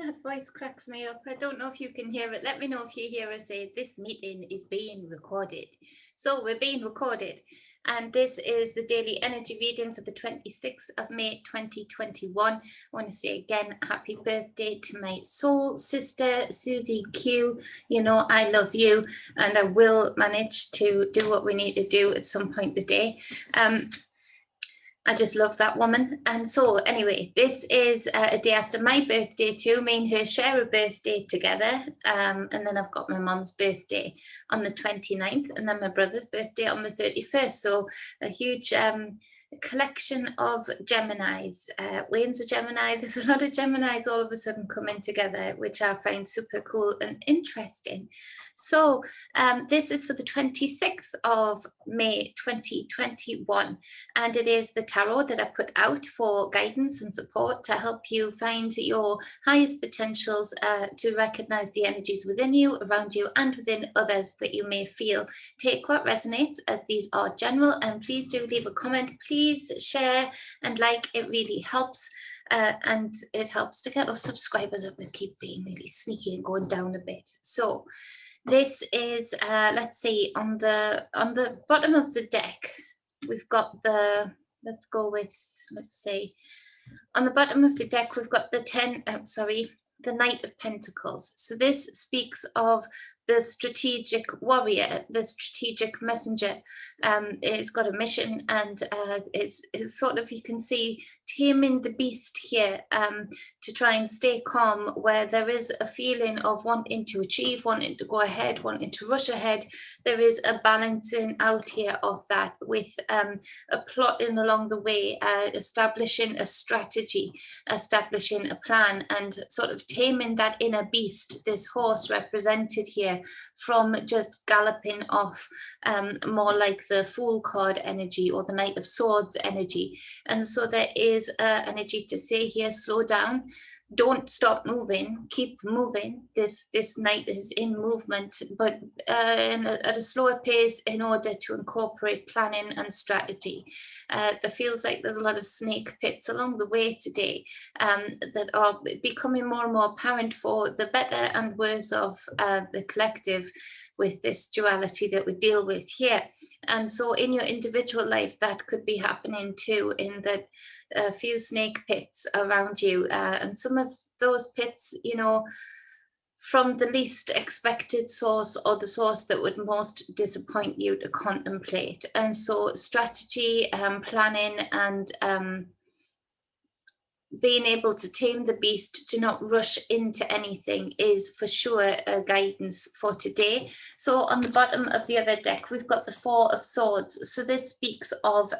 That voice cracks me up. I don't know if you can hear it. Let me know if you hear us say this meeting is being recorded. So we're being recorded. And this is the daily energy reading for the 26th of May 2021. I want to say again, happy birthday to my soul sister, Susie Q. You know, I love you and I will manage to do what we need to do at some point today. I just love that woman. And so anyway, this is a day after my birthday too. Me and her share a birthday together. And then I've got my mum's birthday on the 29th and then my brother's birthday on the 31st. So a huge collection of Geminis. Wayne's a Gemini. There's a lot of Geminis all of a sudden coming together, which I find super cool and interesting. So this is for the 26th of May 2021, and it is the tarot that I put out for guidance and support to help you find your highest potentials, to recognize the energies within you, around you, and within others that you may feel. Take what resonates, as these are general, and please do leave a comment. Please share and like, it really helps. And it helps to get our subscribers up that keep being really sneaky and going down a bit. So this is, let's see, on the bottom of the deck, we've got the, let's go with, let's see, on the bottom of the deck, we've got the the Knight of Pentacles. So this speaks of the strategic warrior, the strategic messenger. It's got a mission, and it's sort of, you can see, taming the beast here, to try and stay calm where there is a feeling of wanting to achieve, wanting to go ahead, wanting to rush ahead. There is a balancing out here of that with a plotting along the way, establishing a strategy, establishing a plan, and sort of taming that inner beast, this horse represented here, from just galloping off, more like the Fool card energy or the Knight of Swords energy. And so there is energy to say here, slow down, don't stop moving, keep moving. This knight is in movement, but at a slower pace, in order to incorporate planning and strategy. There feels like there's a lot of snake pits along the way today, that are becoming more and more apparent for the better and worse of the collective, with this duality that we deal with here. And so in your individual life, that could be happening too, in that a few snake pits around you, and some of those pits, you know, from the least expected source, or the source that would most disappoint you to contemplate. And so strategy, planning, and being able to tame the beast, to not rush into anything, is for sure a guidance for today. So on the bottom of the other deck, we've got the Four of Swords. So this speaks of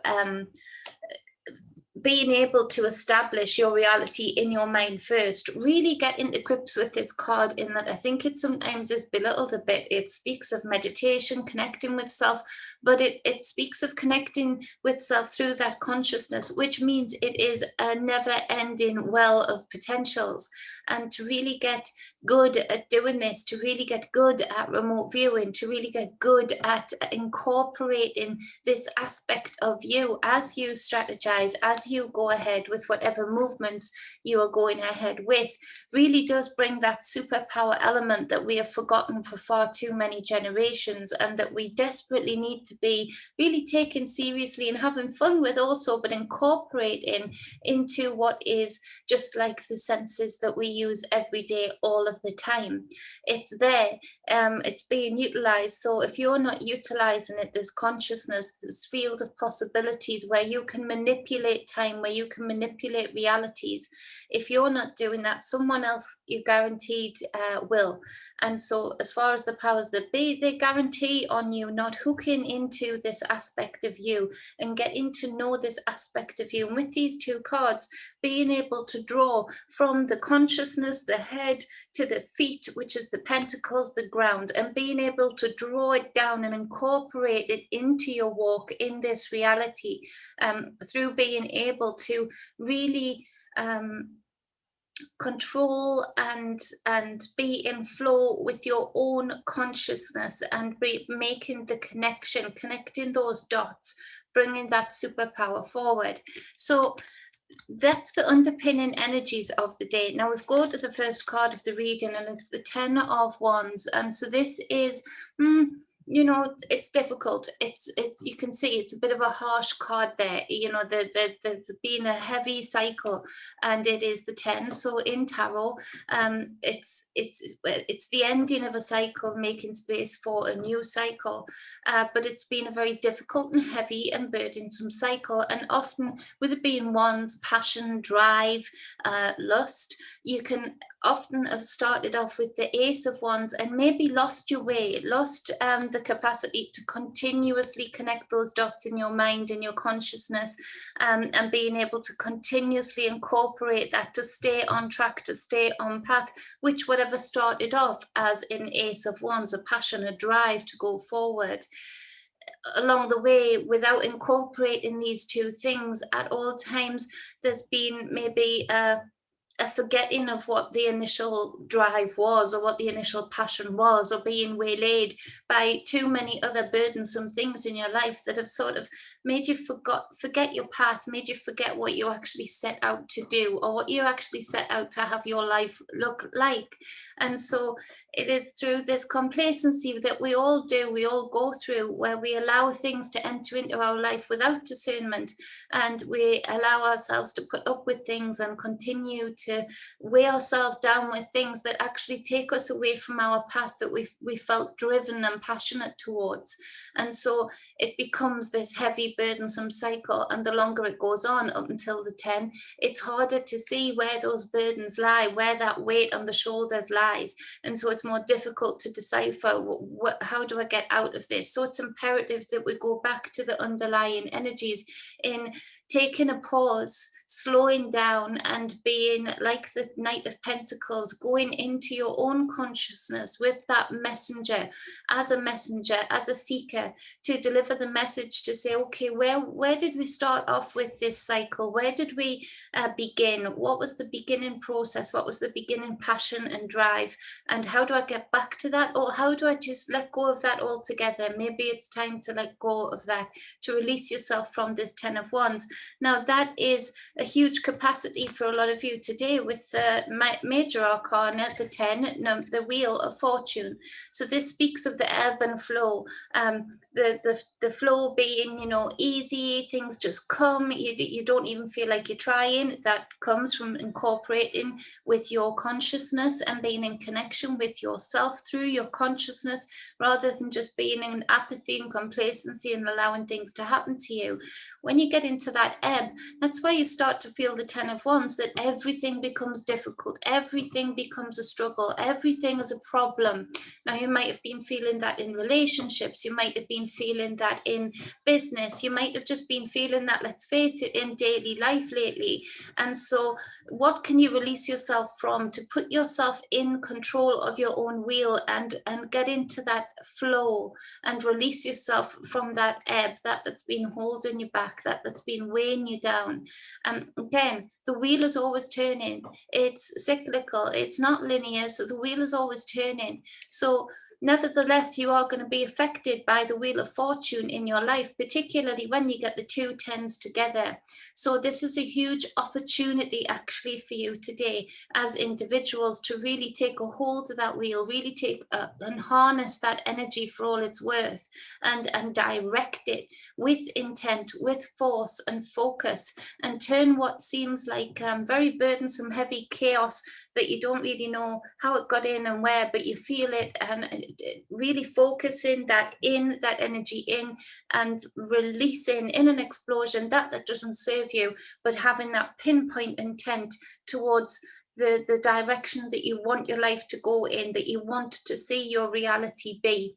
being able to establish your reality in your mind first. Really get into grips with this card, in that I think it sometimes is belittled a bit. It speaks of meditation, connecting with self, but it speaks of connecting with self through that consciousness, which means it is a never-ending well of potentials. And to really get good at doing this, to really get good at remote viewing, to really get good at incorporating this aspect of you as you strategize, as you go ahead with whatever movements you are going ahead with, really does bring that superpower element that we have forgotten for far too many generations, and that we desperately need to be really taken seriously and having fun with also, but incorporating into what is just like the senses that we use every day, all of the time. It's there, it's being utilized. So if you're not utilizing it, this consciousness, this field of possibilities where you can manipulate time, where you can manipulate realities, if you're not doing that, someone else, you guaranteed will. And so as far as the powers that be, they guarantee on you not hooking into this aspect of you and getting to know this aspect of you. And with these two cards, being able to draw from the consciousness, the head, to the feet, which is the pentacles, the ground, and being able to draw it down and incorporate it into your walk in this reality, through being able to really control and be in flow with your own consciousness, and making the connection, connecting those dots, bringing that superpower forward. So that's the underpinning energies of the day. Now we've got to the first card of the reading, and it's the 10 of Wands. And so this is, you know, it's difficult. It's you can see it's a bit of a harsh card there. You know, there's been a heavy cycle, and it is the 10. So in tarot, it's the ending of a cycle, making space for a new cycle. But it's been a very difficult and heavy and burdensome cycle. And often with it being Wands, passion, drive, lust, you can often have started off with the Ace of Wands and maybe lost your way, lost the capacity to continuously connect those dots in your mind and your consciousness, and being able to continuously incorporate that to stay on track, to stay on path, which whatever started off as an Ace of Wands, a passion, a drive to go forward. Along the way, without incorporating these two things at all times, there's been maybe a forgetting of what the initial drive was, or what the initial passion was, or being waylaid by too many other burdensome things in your life that have sort of made you forget your path, made you forget what you actually set out to do, or what you actually set out to have your life look like. And so it is through this complacency that we all go through, where we allow things to enter into our life without discernment, and we allow ourselves to put up with things and continue to weigh ourselves down with things that actually take us away from our path that we felt driven and passionate towards. And so it becomes this heavy, burdensome cycle, and the longer it goes on up until the 10, it's harder to see where those burdens lie, where that weight on the shoulders lies. And so it's more difficult to decipher how do I get out of this. So it's imperative that we go back to the underlying energies in taking a pause, slowing down, and being like the Knight of Pentacles, going into your own consciousness with that messenger, as a seeker, to deliver the message, to say, okay, where did we start off with this cycle? Where did we begin? What was the beginning process? What was the beginning passion and drive? And how do I get back to that? Or how do I just let go of that altogether? Maybe it's time to let go of that, to release yourself from this 10 of Wands. Now, that is a huge capacity for a lot of you today with the major arcana, the 10, the Wheel of Fortune. So this speaks of the ebb and flow, the flow being, you know, easy, things just come, you don't even feel like you're trying. That comes from incorporating with your consciousness and being in connection with yourself through your consciousness, rather than just being in apathy and complacency and allowing things to happen to you. When you get into that ebb, that's where you start to feel the 10 of Wands, that everything becomes difficult, everything becomes a struggle, everything is a problem. Now, you might have been feeling that in relationships, you might have been feeling that in business, you might have just been feeling that, let's face it, in daily life lately. And so what can you release yourself from to put yourself in control of your own wheel and get into that flow and release yourself from that ebb that's been holding you back, that's been weighing you down? Again, the wheel is always turning. It's cyclical, it's not linear, so the wheel is always turning. So nevertheless, you are going to be affected by the Wheel of Fortune in your life, particularly when you get the 2 10s together. So this is a huge opportunity actually for you today as individuals to really take a hold of that wheel, really take and harness that energy for all it's worth, and direct it with intent, with force and focus, and turn what seems like very burdensome, heavy chaos that you don't really know how it got in and where, but you feel it, and really focusing that energy in and releasing in an explosion that doesn't serve you, but having that pinpoint intent towards the direction that you want your life to go in, that you want to see your reality be.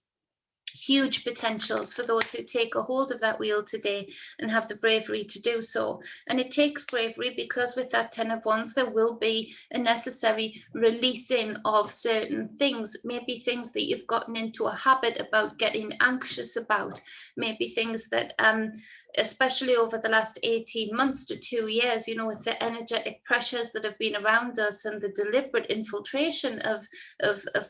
Huge potentials for those who take a hold of that wheel today and have the bravery to do so. And it takes bravery, because with that 10 of Wands, there will be a necessary releasing of certain things, maybe things that you've gotten into a habit about getting anxious about, maybe things that especially over the last 18 months to 2 years, you know, with the energetic pressures that have been around us and the deliberate infiltration of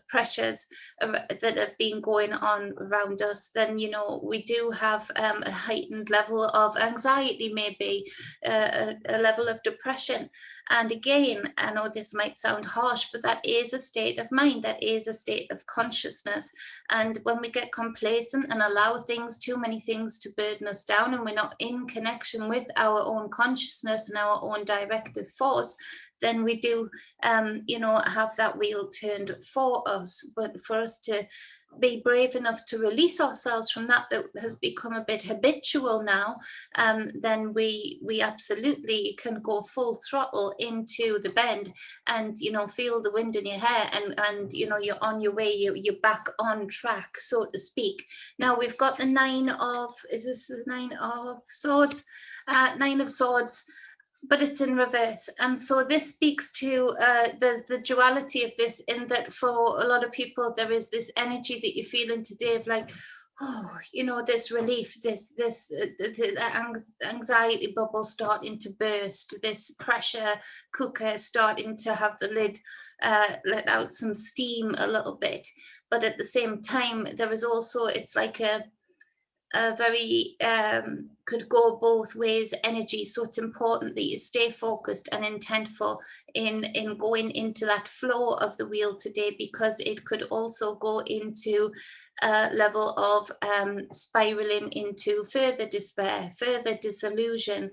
pressures that have been going on around us, then, you know, we do have a heightened level of anxiety, maybe a level of depression. And again, I know this might sound harsh, but that is a state of mind, that is a state of consciousness. And when we get complacent and allow things, too many things, to burden us down, and we're not in connection with our own consciousness and our own directive force, then we do, you know, have that wheel turned for us. But for us to be brave enough to release ourselves from that has become a bit habitual now, then we absolutely can go full throttle into the bend, and, you know, feel the wind in your hair, and you know, you're on your way, you're back on track, so to speak. Now we've got the Nine of, is this the Nine of Swords? Nine of Swords, but it's in reverse. And so this speaks to there's the duality of this, in that for a lot of people there is this energy that you're feeling today of like, oh, you know, this relief, this anxiety bubble starting to burst, this pressure cooker starting to have the lid let out some steam a little bit. But at the same time, there is also, it's like a very could go both ways energy. So it's important that you stay focused and intentful in going into that flow of the wheel today, because it could also go into a level of spiraling into further despair, further disillusion,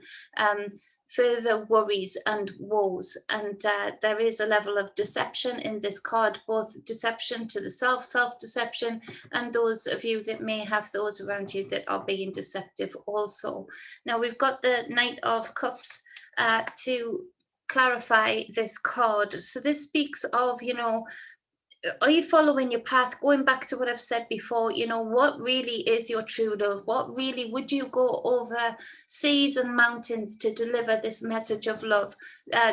further worries and woes. And there is a level of deception in this card, both deception to the self-deception, and those of you that may have those around you that are being deceptive also. Now we've got the Knight of Cups to clarify this card. So this speaks of, you know, are you following your path? Going back to what I've said before, you know, what really is your true love? What really would you go over seas and mountains to deliver this message of love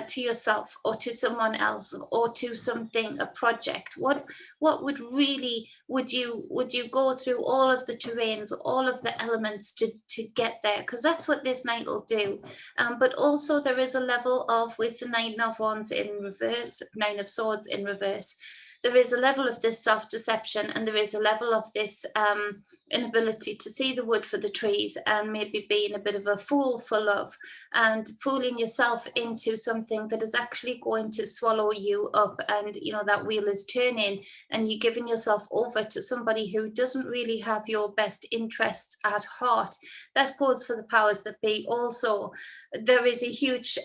to yourself, or to someone else, or to something, a project? What would really, would you go through all of the terrains, all of the elements to get there? Because that's what this Knight will do. But also there is a level of, with the Nine of Wands in reverse, Nine of Swords in reverse, there is a level of this self-deception, and there is a level of this inability to see the wood for the trees, and maybe being a bit of a fool for love, and fooling yourself into something that is actually going to swallow you up. And, you know, that wheel is turning, and you're giving yourself over to somebody who doesn't really have your best interests at heart. That goes for the powers that be also. There is a huge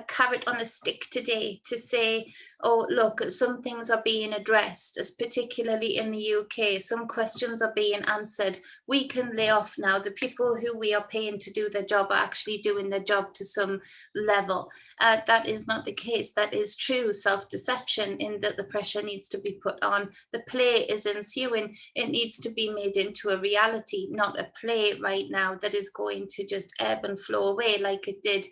carrot on a stick today to say, oh, look, some things are being addressed, as particularly in the UK, some questions are being answered. We can lay off now. The people who we are paying to do their job are actually doing their job to some level. That is not the case. That is true self-deception, in that the pressure needs to be put on. The play is ensuing. It needs to be made into a reality, not a play right now that is going to just ebb and flow away like it did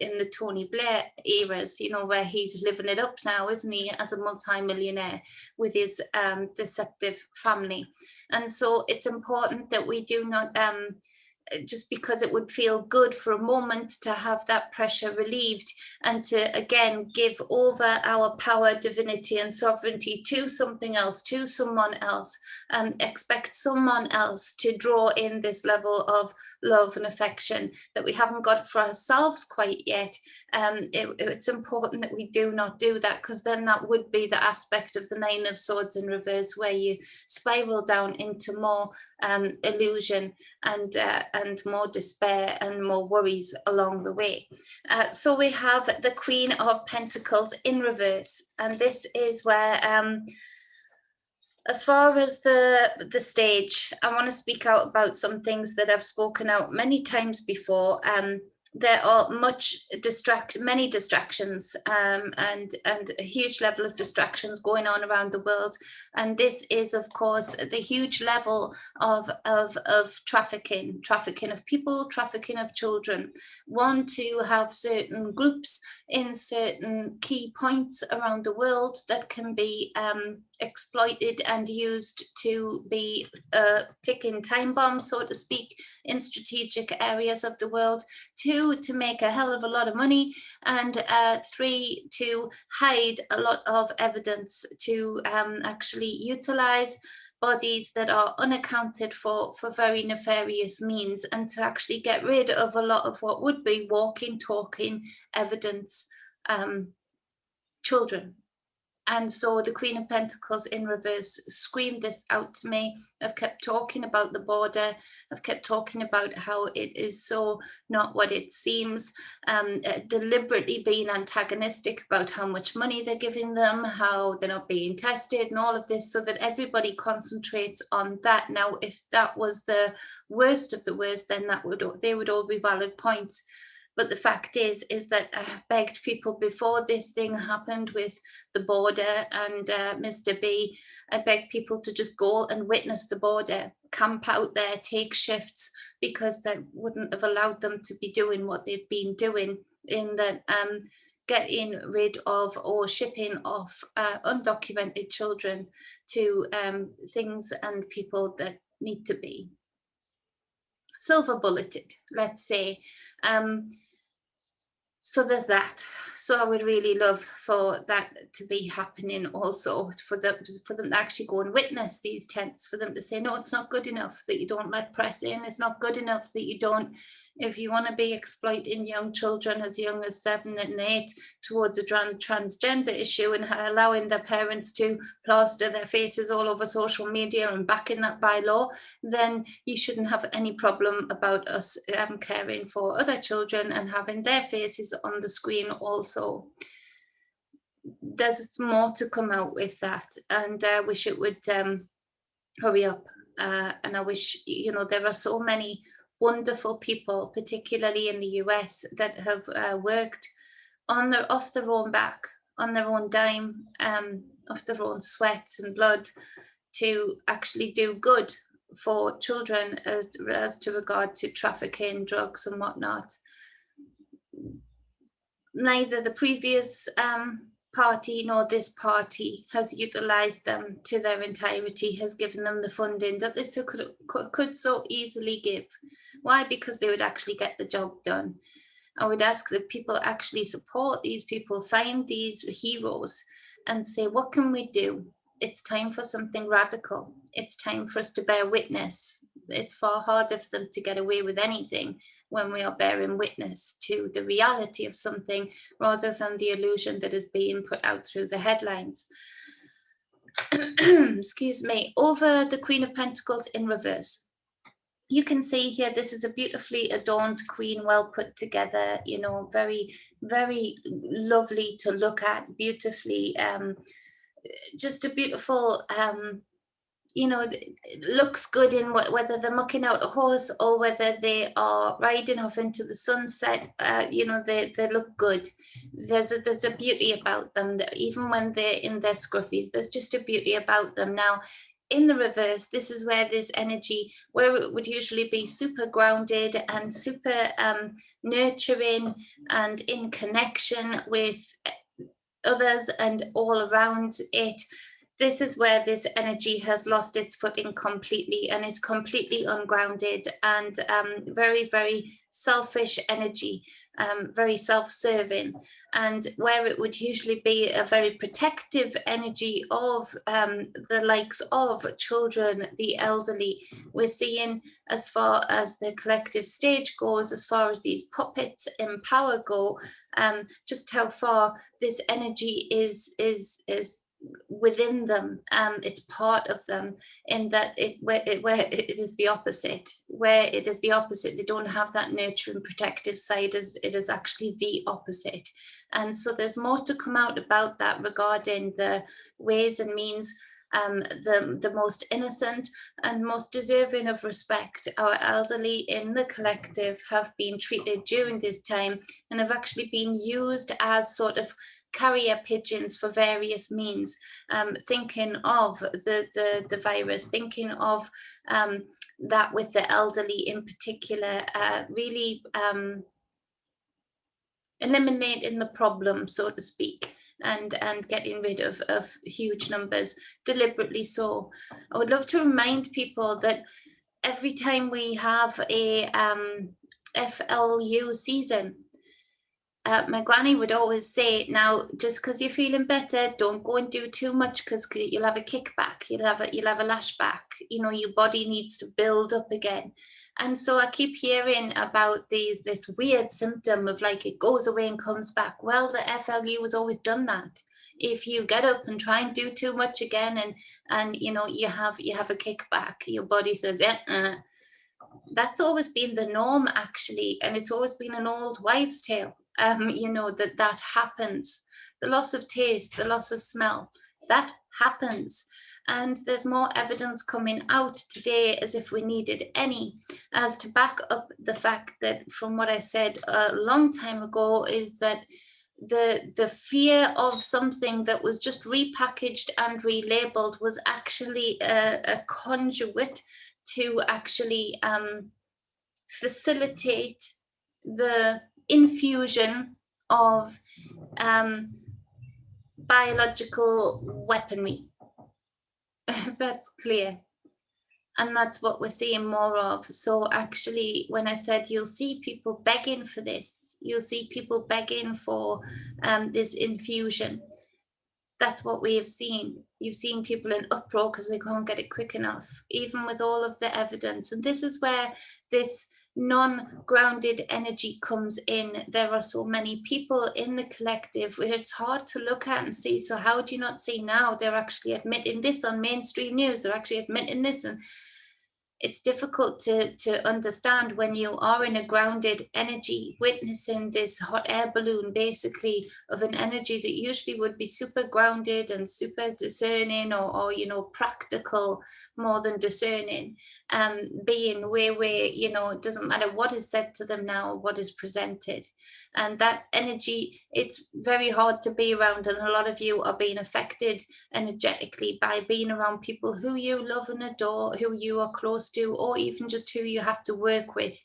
in the Tony Blair eras, you know, where he's living it up now, isn't he, as a multi-millionaire with his deceptive family. And so it's important that we do not just because it would feel good for a moment to have that pressure relieved, and to again give over our power, divinity and sovereignty to something else, to someone else, and expect someone else to draw in this level of love and affection that we haven't got for ourselves quite yet. It's important that we do not do that, because then that would be the aspect of the Nine of Swords in reverse, where you spiral down into more illusion and more despair and more worries along the way. So we have the Queen of Pentacles in reverse, and this is where as far as the stage, I want to speak out about some things that I've spoken out many times before. There are many distractions, and a huge level of distractions going on around the world. And this is, of course, the huge level of trafficking of people, trafficking of children. One, to have certain groups in certain key points around the world that can be exploited and used to be ticking time bombs, so to speak, in strategic areas of the world, 2, to make a hell of a lot of money, and 3, to hide a lot of evidence, to actually utilize bodies that are unaccounted for very nefarious means, and to actually get rid of a lot of what would be walking, talking evidence children. And so the Queen of Pentacles in reverse screamed this out to me. I've kept talking about the border. I've kept talking about how it is so not what it seems, deliberately being antagonistic about how much money they're giving them, how they're not being tested, and all of this, so that everybody concentrates on that. Now, if that was the worst of the worst, then they would all be valid points. But the fact is that I begged people before this thing happened with the border and Mr. B, I begged people to just go and witness the border, camp out there, take shifts, because that wouldn't have allowed them to be doing what they've been doing, in that getting rid of or shipping off undocumented children to things and people that need to be silver bulleted, let's say. So there's that. So I would really love for that to be happening also, for them to actually go and witness these tents, for them to say, no, it's not good enough that you don't let press in. It's not good enough that you don't, if you want to be exploiting young children as young as 7 and 8 towards a transgender issue and allowing their parents to plaster their faces all over social media and backing that by law, then you shouldn't have any problem about us caring for other children and having their faces on the screen also. There's more to come out with that, and I wish it would hurry up. And I wish, you know, there are so many wonderful people, particularly in the US, that have worked off their own back, on their own dime, off their own sweat and blood, to actually do good for children as to regard to trafficking, drugs and whatnot. Neither the previous party nor this party has utilised them to their entirety, has given them the funding that this could so easily give. Why? Because they would actually get the job done. I would ask that people actually support these people, find these heroes and say, what can we do? It's time for something radical. It's time for us to bear witness. It's far harder for them to get away with anything when we are bearing witness to the reality of something rather than the illusion that is being put out through the headlines. Excuse me. Over the Queen of Pentacles in reverse. You can see here, this is a beautifully adorned queen, well put together, you know, very, very lovely to look at, beautifully, just a beautiful, you know, looks good in whether they're mucking out a horse or whether they are riding off into the sunset. You know, they look good. There's a beauty about them, that even when they're in their scruffies, there's just a beauty about them. Now, in the reverse, this is where this energy, where it would usually be super grounded and super nurturing and in connection with others and all around it, this is where this energy has lost its footing completely and is completely ungrounded and very, very selfish energy, very self-serving, and where it would usually be a very protective energy of the likes of children, the elderly. We're seeing, as far as the collective stage goes, as far as these puppets in power go, just how far this energy is within them. It's part of them, in that where it is the opposite, they don't have that nurturing protective side, as it is actually the opposite. And so there's more to come out about that regarding the ways and means the most innocent and most deserving of respect, our elderly in the collective, have been treated during this time and have actually been used as sort of carrier pigeons for various means, thinking of the virus, thinking of that with the elderly in particular, really eliminating the problem, so to speak, and getting rid of huge numbers, deliberately so. I would love to remind people that every time we have a FLU season, my granny would always say, now, just because you're feeling better, don't go and do too much, because you'll have a kickback, you'll have a lashback. You know, your body needs to build up again. And so I keep hearing about this weird symptom of like it goes away and comes back. Well, the FLU has always done that. If you get up and try and do too much again, and you know, you have a kickback, your body says, that's always been the norm, actually, and it's always been an old wives' tale. You know, that happens. The loss of taste, the loss of smell, that happens. And there's more evidence coming out today, as if we needed any, as to back up the fact that, from what I said a long time ago, is that the fear of something that was just repackaged and relabeled was actually a conduit to actually facilitate the infusion of biological weaponry, if that's clear. And that's what we're seeing more of. So actually, when I said you'll see people begging for this, you'll see people begging for this infusion, that's what we have seen. You've seen people in uproar because they can't get it quick enough, even with all of the evidence. And this is where this non-grounded energy comes in. There are so many people in the collective where it's hard to look at and see. So how do you not see now? They're actually admitting this on mainstream news. They're actually admitting this. And it's difficult to understand when you are in a grounded energy, witnessing this hot air balloon, basically, of an energy that usually would be super grounded and super discerning, or you know, practical more than discerning, being where, you know, it doesn't matter what is said to them now, what is presented. And that energy, it's very hard to be around, and a lot of you are being affected energetically by being around people who you love and adore, who you are close to, or even just who you have to work with,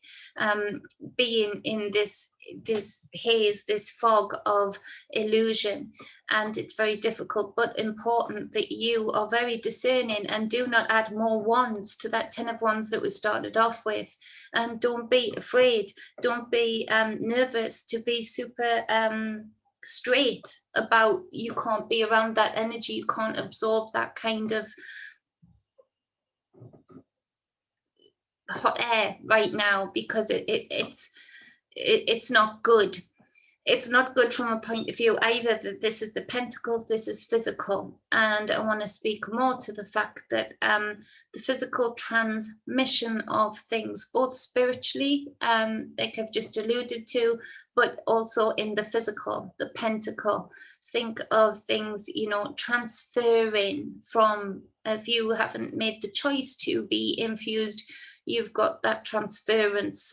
being in this haze, this fog of illusion. And it's very difficult, but important that you are very discerning and do not add more wands to that 10 of wands that we started off with. And don't be afraid, don't be nervous to be super straight about, you can't be around that energy, you can't absorb that kind of hot air right now, because it's not good. It's not good from a point of view either that this is the pentacles, this is physical. And I want to speak more to the fact that the physical transmission of things, both spiritually, like I've just alluded to, but also in the physical, the pentacle. Think of things, you know, transferring from, if you haven't made the choice to be infused, you've got that transference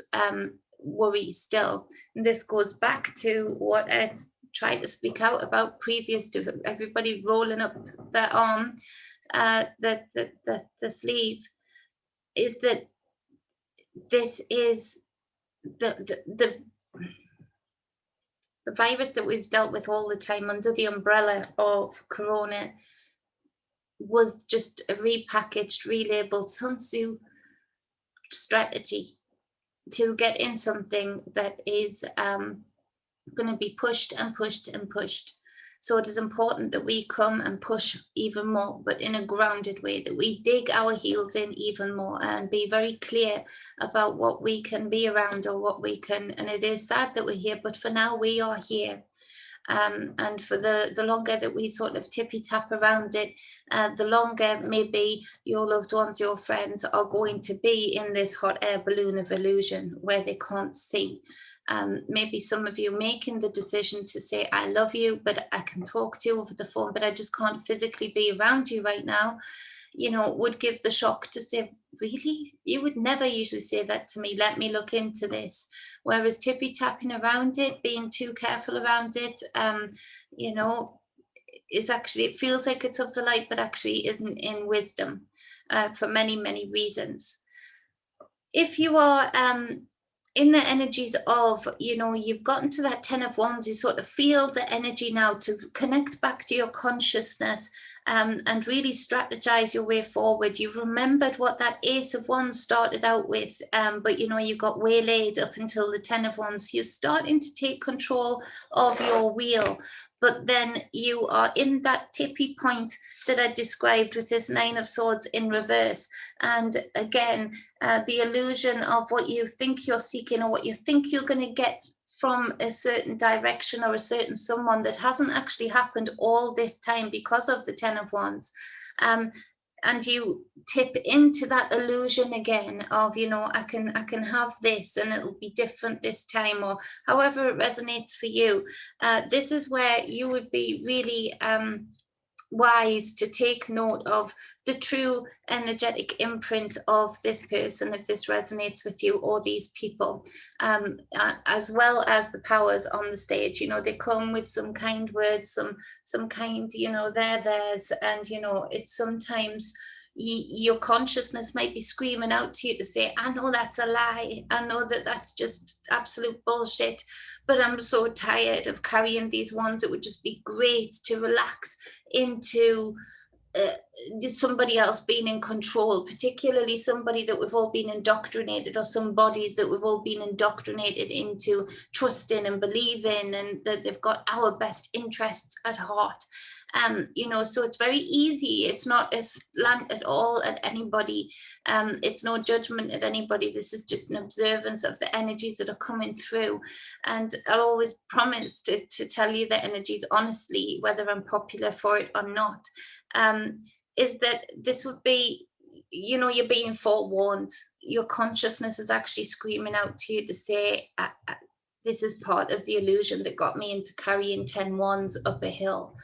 worry still. And this goes back to what I tried to speak out about previous to everybody rolling up their arm, the sleeve, is that this is the virus that we've dealt with all the time under the umbrella of Corona was just a repackaged, relabeled Sun Tzu strategy to get in something that is going to be pushed and pushed and pushed. So it is important that we come and push even more, but in a grounded way, that we dig our heels in even more and be very clear about what we can be around, or what we can. And it is sad that we're here, but for now we are here. And for the longer that we sort of tippy tap around it, the longer maybe your loved ones, your friends are going to be in this hot air balloon of illusion where they can't see. Maybe some of you making the decision to say, I love you, but I can talk to you over the phone, but I just can't physically be around you right now, you know, would give the shock to say, really? You would never usually say that to me. Let me look into this. Whereas tippy tapping around it, being too careful around it, you know, is actually, it feels like it's of the light, but actually isn't, in wisdom, for many, many reasons. If you are in the energies of, you know, you've gotten to that 10 of wands, you sort of feel the energy now to connect back to your consciousness and really strategize your way forward. You've remembered what that Ace of Wands started out with, but you know, you got waylaid up until the 10 of Wands. You're starting to take control of your wheel, but then you are in that tippy point that I described with this 9 of Swords in reverse. And again, the illusion of what you think you're seeking or what you think you're going to get from a certain direction or a certain someone that hasn't actually happened all this time because of the 10 of Wands. And you tip into that illusion again of, you know, I can have this and it'll be different this time, or however it resonates for you. This is where you would be really wise to take note of the true energetic imprint of this person, if this resonates with you, or these people, as well as the powers on the stage. You know, they come with some kind words, some kind, you know, theirs, and you know, it's sometimes your consciousness might be screaming out to you to say, I know that's a lie, I know that that's just absolute bullshit, but I'm so tired of carrying these ones. It would just be great to relax into somebody else being in control, particularly somebody that we've all been indoctrinated, or some bodies that we've all been indoctrinated into trusting and believing, and that they've got our best interests at heart. You know, so it's very easy. It's not a slant at all at anybody. It's no judgment at anybody. This is just an observance of the energies that are coming through. And I'll always promise to tell you the energies honestly, whether I'm popular for it or not, is that this would be, you know, you're being forewarned. Your consciousness is actually screaming out to you to say, this is part of the illusion that got me into carrying 10 wands up a hill.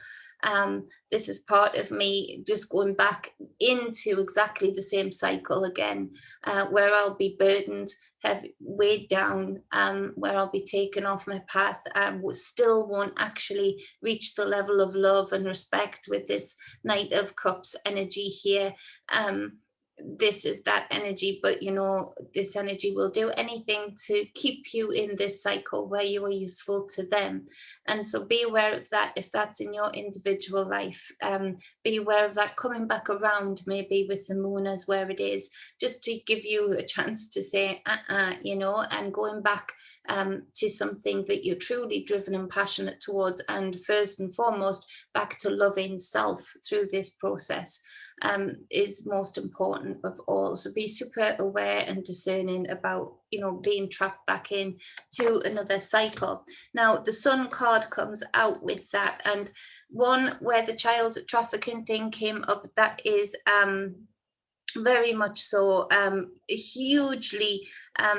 This is part of me just going back into exactly the same cycle again, where I'll be burdened, weighed down, where I'll be taken off my path, and still won't actually reach the level of love and respect with this Knight of Cups energy here. This is that energy, but you know, this energy will do anything to keep you in this cycle where you are useful to them. And so be aware of that if that's in your individual life. Be aware of that coming back around, maybe with the moon as where it is, just to give you a chance to say, you know, and going back to something that you're truly driven and passionate towards, and first and foremost, back to loving self through this process. Is most important of all. So be super aware and discerning about, you know, being trapped back in to another cycle. Now, the Sun card comes out with that, and one where the child trafficking thing came up, that is very much so hugely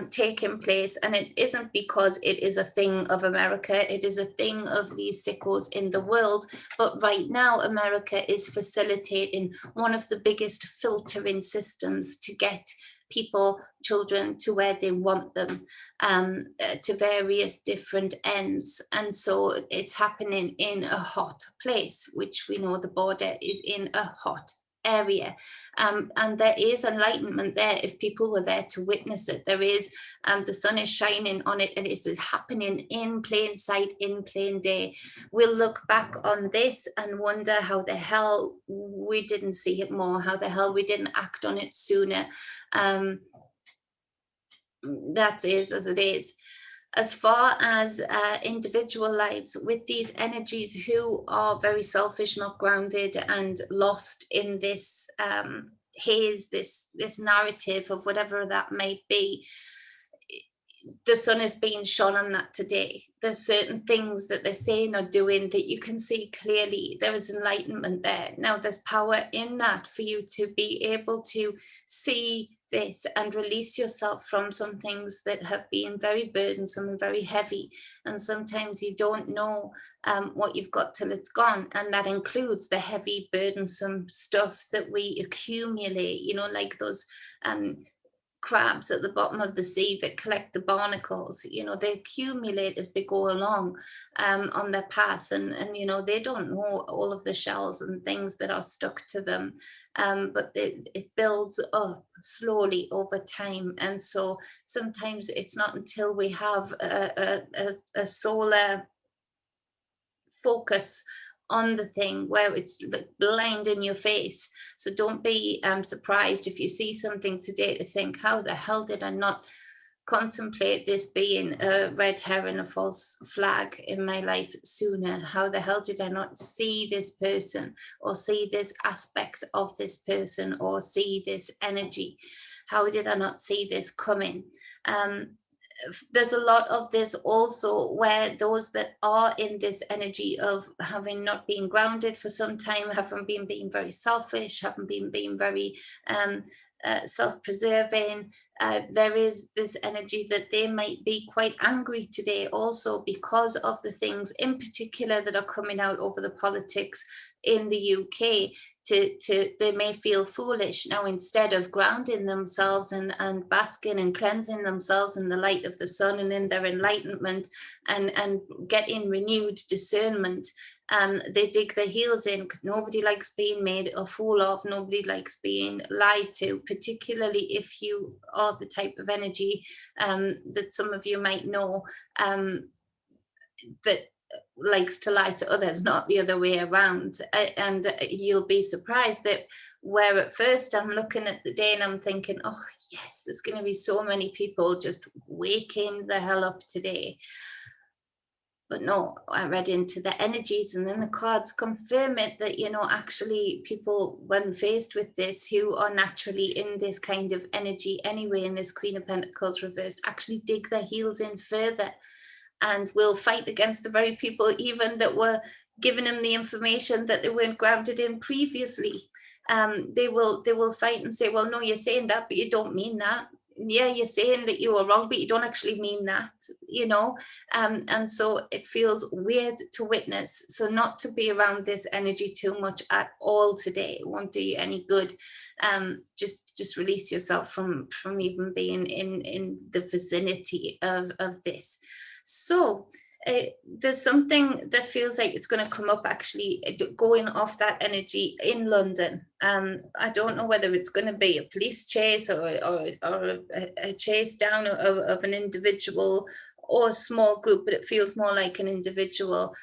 taking place, and it isn't because it is a thing of America, it is a thing of these sickos in the world. But right now America is facilitating one of the biggest filtering systems to get people, children, to where they want them, to various different ends. And so it's happening in a hot place, which we know the border is in a hot area, and there is enlightenment there if people were there to witness it. There is, the sun is shining on it, and it is happening in plain sight, in plain day. We'll look back on this and wonder how the hell we didn't see it more, how the hell we didn't act on it sooner. That is as it is. As far as individual lives, with these energies who are very selfish, not grounded, and lost in this haze, this narrative of whatever that may be, the sun is being shone on that today. There's certain things that they're saying or doing that you can see clearly. There is enlightenment there. Now, there's power in that for you to be able to see this and release yourself from some things that have been very burdensome and very heavy. And sometimes you don't know what you've got till it's gone. And that includes the heavy, burdensome stuff that we accumulate, you know, like those crabs at the bottom of the sea that collect the barnacles. You know, they accumulate as they go along on their path, and you know, they don't know all of the shells and things that are stuck to them, but it builds up slowly over time. And so sometimes it's not until we have a solar focus on the thing where it's like blind in your face. So don't be surprised if you see something today to think, how the hell did I not contemplate this being a red herring, a false flag in my life sooner? How the hell did I not see this person, or see this aspect of this person, or see this energy? How did I not see this coming? There's a lot of this also where those that are in this energy of having not been grounded for some time, haven't been being very selfish, haven't been being very self-preserving, there is this energy that they might be quite angry today also because of the things in particular that are coming out over the politics in the UK. They may feel foolish now, instead of grounding themselves and basking and cleansing themselves in the light of the sun and in their enlightenment and getting renewed discernment. They dig their heels in. Nobody likes being made a fool of. Nobody likes being lied to, particularly if you are the type of energy that some of you might know that likes to lie to others, not the other way around. And you'll be surprised that where at first I'm looking at the day and I'm thinking, oh yes, there's going to be so many people just waking the hell up today. But no, I read into the energies, and then the cards confirm it, that, you know, actually people, when faced with this, who are naturally in this kind of energy anyway, in this Queen of Pentacles reversed, actually dig their heels in further and will fight against the very people even that were giving them the information that they weren't grounded in previously. They will fight and say, well, no, you're saying that, but you don't mean that. Yeah, you're saying that you were wrong, but you don't actually mean that, you know. And so it feels weird to witness. So not to be around this energy too much at all today. It won't do you any good. Just release yourself from even being in the vicinity of this. So there's something that feels like it's going to come up, actually, going off that energy in London. I don't know whether it's going to be a police chase or a chase down of an individual or a small group, but it feels more like an individual.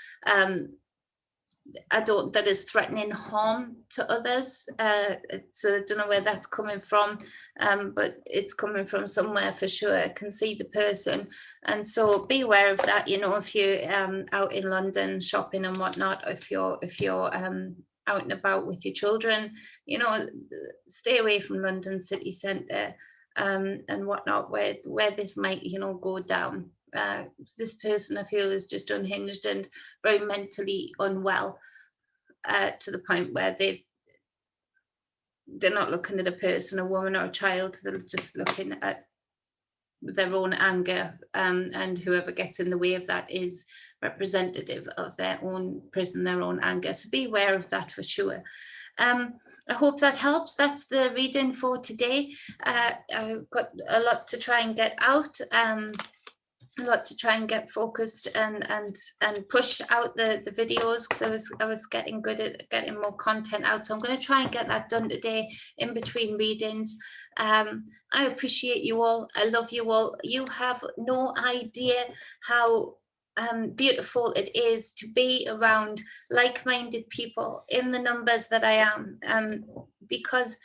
That is threatening harm to others. So I don't know where that's coming from, but it's coming from somewhere for sure. I can see the person, and so be aware of that. You know, if you're out in London shopping and whatnot, if you're out and about with your children, you know, stay away from London city centre and whatnot, where this might, you know, go down. This person, I feel, is just unhinged and very mentally unwell, to the point where they're not looking at a person, a woman or a child. They're just looking at their own anger, and whoever gets in the way of that is representative of their own prison, their own anger. So be aware of that for sure. I hope that helps. That's the reading for today. I've got a lot to try and get out. A lot to try and get focused and push out the videos, because I was getting good at getting more content out. So I'm going to try and get that done today in between readings. I appreciate you all. I love you all. You have no idea how beautiful it is to be around like-minded people in the numbers that I am, because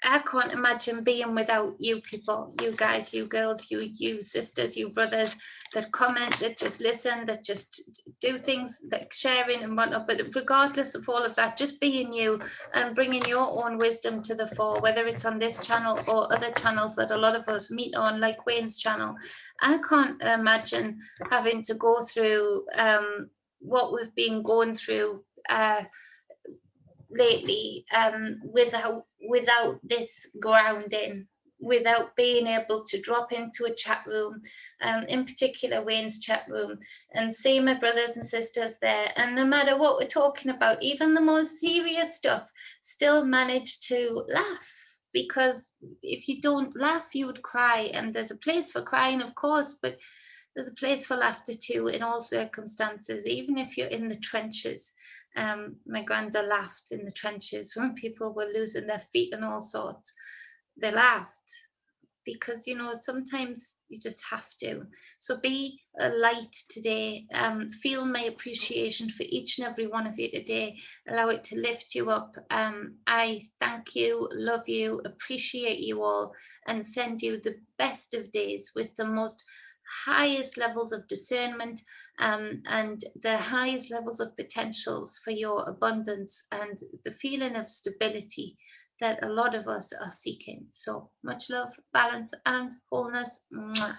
I can't imagine being without you people, you guys, you girls, you sisters, you brothers that comment, that just listen, that just do things, like sharing and whatnot. But regardless of all of that, just being you and bringing your own wisdom to the fore, whether it's on this channel or other channels that a lot of us meet on, like Wayne's channel. I can't imagine having to go through what we've been going through lately, without this grounding, without being able to drop into a chat room, in particular Wayne's chat room, and see my brothers and sisters there, and no matter what we're talking about, even the most serious stuff, still manage to laugh. Because if you don't laugh, you would cry, and there's a place for crying, of course, but there's a place for laughter too, in all circumstances, even if you're in the trenches. My granda laughed in the trenches when people were losing their feet and all sorts. They laughed because, you know, sometimes You just have to. So be a light today. Feel my appreciation for each and every one of you today. Allow it to lift you up. I thank you, love you, appreciate you all, and send you the best of days with the most highest levels of discernment, and the highest levels of potentials for your abundance and the feeling of stability that a lot of us are seeking. So much love, balance, and wholeness. Mwah.